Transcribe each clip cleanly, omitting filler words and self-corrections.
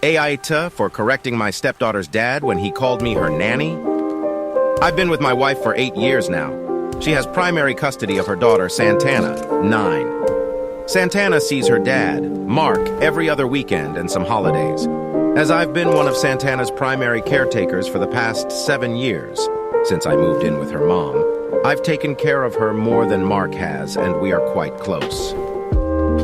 AITAH for correcting my stepdaughter's dad when he called me her nanny? I've been with my wife for 8 years now. She has primary custody of her daughter, Santana, 9. Santana sees her dad, Mark, every other weekend and some holidays. As I've been one of Santana's primary caretakers for the past 7 years, since I moved in with her mom, I've taken care of her more than Mark has, and we are quite close.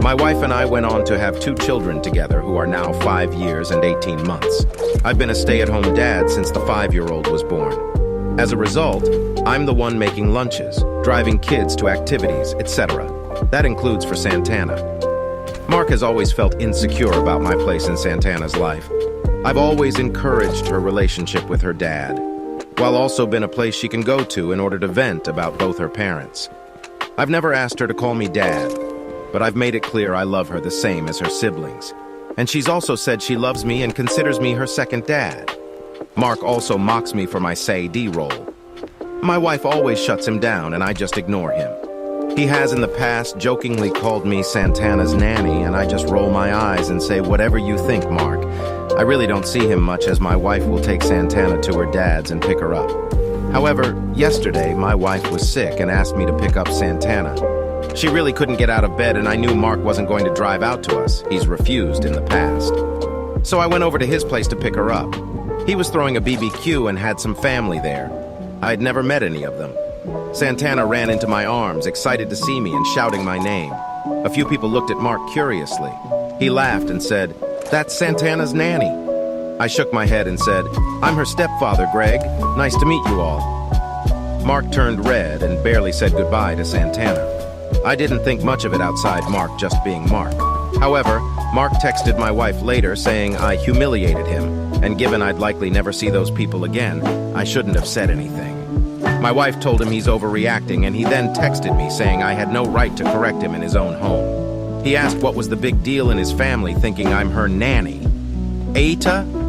My wife and I went on to have 2 children together who are now 5 years and 18 months. I've been a stay-at-home dad since the 5-year-old was born. As a result, I'm the one making lunches, driving kids to activities, etc. That includes for Santana. Mark has always felt insecure about my place in Santana's life. I've always encouraged her relationship with her dad, while also been a place she can go to in order to vent about both her parents. I've never asked her to call me dad, but I've made it clear I love her the same as her siblings. And she's also said she loves me and considers me her second dad. Mark also mocks me for my say-D role. My wife always shuts him down and I just ignore him. He has in the past jokingly called me Santana's nanny, and I just roll my eyes and say, whatever you think, Mark. I really don't see him much, as my wife will take Santana to her dad's and pick her up. However, yesterday my wife was sick and asked me to pick up Santana. She really couldn't get out of bed, and I knew Mark wasn't going to drive out to us. He's refused in the past. So I went over to his place to pick her up. He was throwing a BBQ and had some family there. I'd never met any of them. Santana ran into my arms, excited to see me and shouting my name. A few people looked at Mark curiously. He laughed and said, "That's Santana's nanny." I shook my head and said, "I'm her stepfather, Greg. Nice to meet you all." Mark turned red and barely said goodbye to Santana. I didn't think much of it outside Mark just being Mark. However, Mark texted my wife later saying I humiliated him, and given I'd likely never see those people again, I shouldn't have said anything. My wife told him he's overreacting, and he then texted me saying I had no right to correct him in his own home. He asked what was the big deal in his family, thinking I'm her nanny. AITAH?